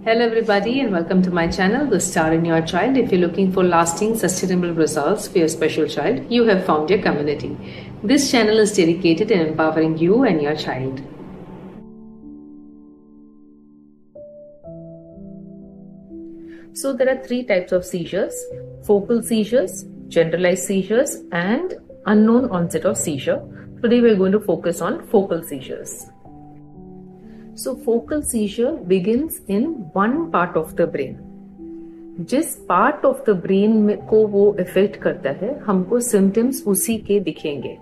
Hello everybody and welcome to my channel, The Star in Your Child. If you're looking for lasting, sustainable results for your special child, you have found your community. This channel is dedicated in empowering you and your child. So there are three types of seizures: focal seizures, generalized seizures, and unknown onset of seizure. Today we're going to focus on focal seizures. So focal seizure begins in one part of the brain. जिस part of the brain को वो affect करता है, हमको symptoms उसी के दिखेंगे.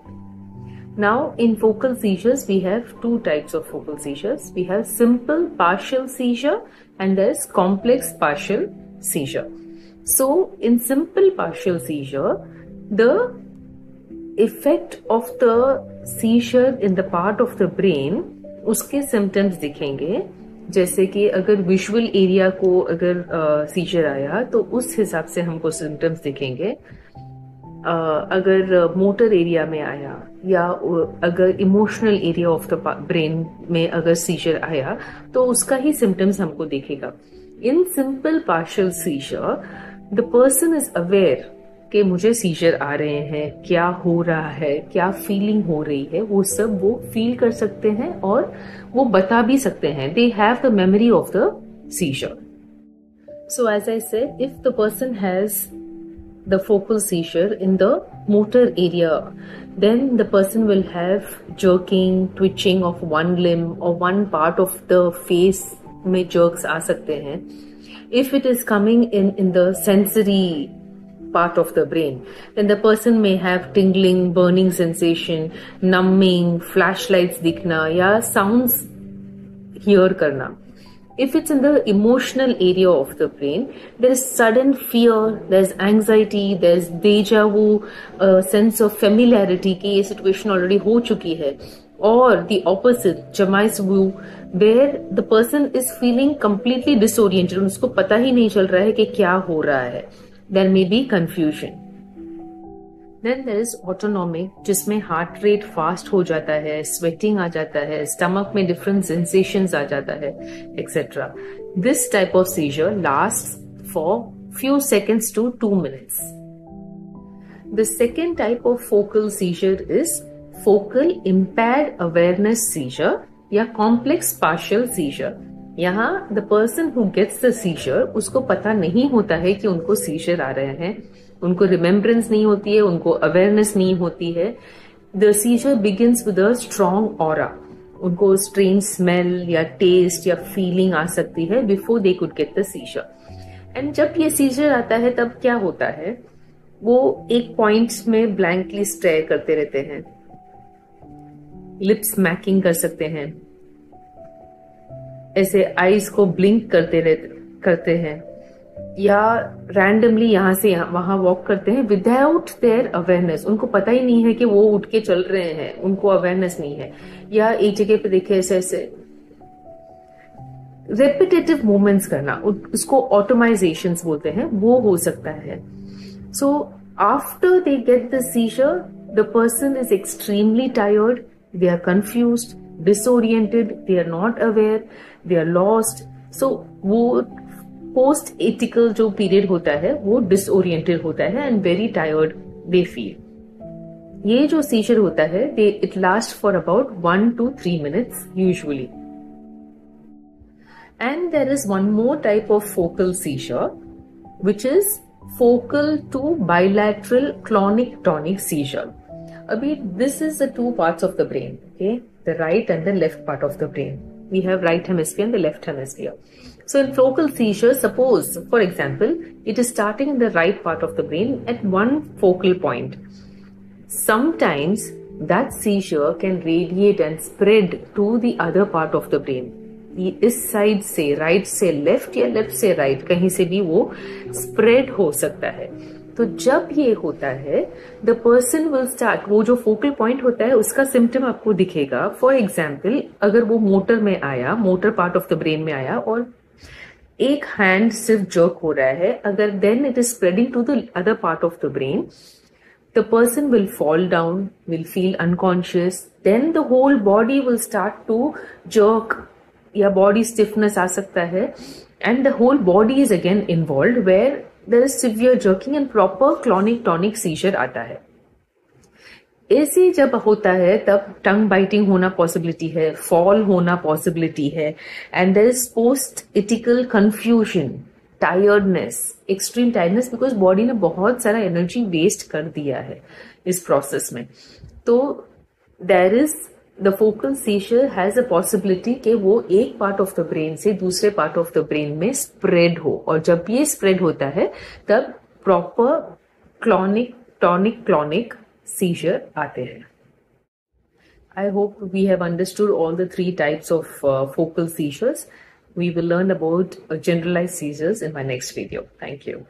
Now in focal seizures we have two types of focal seizures. We have simple partial seizure and there's complex partial seizure. So in simple partial seizure, the effect of the seizure in the part of the brain, उसके symptoms दिखेंगे. जैसे कि अगर visual area को अगर scissor आया तो उस हिसाब से हमको सिम्टम्स दिखेंगे. अगर मोटर एरिया में आया या अगर emotional area of the brain में अगर सीजर आया तो उसका ही सिम्टम्स हमको दिखेगा. In simple partial seizure the person is aware कि मुझे सीजर आ रहे हैं, क्या हो रहा है, क्या फीलिंग हो रही है, वो सब वो फील कर सकते हैं और वो बता भी सकते हैं. They have the memory of the seizure. So as I said, if the person has the focal seizure in the motor area, then the person will have jerking, twitching of one limb or one part of the face में jerks आ सकते हैं. If it is coming in the sensory part of the brain, then the person may have tingling, burning sensation, numbing, flashlights दिखना या sounds hear करना. If it's in the emotional area of the brain, there is sudden fear, there's anxiety, there's deja vu, a sense of familiarity कि ये situation already हो चुकी है. Or the opposite, Jamais view, where the person is feeling completely disoriented, उसको पता ही नहीं चल रहा है कि क्या हो रहा है. There may be confusion. Then there is autonomic, जिसमें heart rate fast हो जाता है, sweating आ जाता है, stomach में different sensations आ जाता है, etc. This type of seizure lasts for few seconds to 2 minutes. The second type of focal seizure is focal impaired awareness seizure या complex partial seizure. यहाँ the person who gets the seizure, उसको पता नहीं होता है कि उनको scissor आ रहे हैं, उनको रिमेम्बरेंस नहीं होती है, उनको अवेयरनेस नहीं होती है. The seizure begins with a strong aura. उनको स्ट्रेंज स्मेल या टेस्ट या फीलिंग आ सकती है before they could get the scissor. And जब ये सीजर आता है तब क्या होता है, वो एक पॉइंट में ब्लैंकली स्टेयर करते रहते हैं, लिप्स स्मैकिंग कर सकते हैं, ऐसे आईज को ब्लिंक करते हैं या रैंडमली यहाँ से वहां वॉक करते हैं विदाउट देयर अवेयरनेस. उनको पता ही नहीं है कि वो उठ के चल रहे हैं, उनको अवेयरनेस नहीं है. या एक जगह पे देखे ऐसे ऐसे रेपिटेटिव मूवमेंट्स करना, उसको ऑटोमाइजेशंस बोलते हैं, वो हो सकता है. So after they get the seizure, the person is extremely tired, they are confused, disoriented, they are not aware, they are lost. So वो post atypical जो period होता है वो disoriented होता है and very tired they feel. ये जो seizure होता है it lasts for about 1 to 3 minutes usually. And there is one more type of focal seizure which is focal to bilateral clonic-tonic seizure. Abhi, this is the two parts of the brain, okay? The right and the left part of the brain. We have right hemisphere and the left hemisphere. So in focal seizure, suppose, for example, it is starting in the right part of the brain at one focal point. Sometimes that seizure can radiate and spread to the other part of the brain. इस side से, right से left या left से right, कहीं से भी वो spread हो सकता है. तो जब ये होता है, द पर्सन विल स्टार्ट, वो जो फोकल पॉइंट होता है उसका सिम्टम आपको दिखेगा. फॉर एग्जाम्पल, अगर वो मोटर में आया, motor part of the brain में आया और एक हैंड सिर्फ जर्क हो रहा है, अगर then it is spreading to the other part of the brain, the person will fall down, will feel unconscious, then the whole body will start to jerk या बॉडी स्टिफनेस आ सकता है, and the whole body is again involve where there is severe jerking and proper clonic tonic seizure आता है। ऐसे जब होता है तब टंग बाइटिंग होना पॉसिबिलिटी है, फॉल होना पॉसिबिलिटी है, एंड देयर इज पोस्ट इटिकल confusion, tiredness, extreme tiredness, because body ने बहुत सारा एनर्जी वेस्ट कर दिया है इस प्रोसेस में। तो there is the focal seizure has a possibility कि वो एक पार्ट ऑफ द ब्रेन से दूसरे पार्ट ऑफ द ब्रेन में स्प्रेड हो, और जब ये स्प्रेड होता है तब proper clonic tonic clonic seizure आते हैं। I hope we have understood all the three types of focal seizures. We will learn about generalized seizures in my next video. Thank you.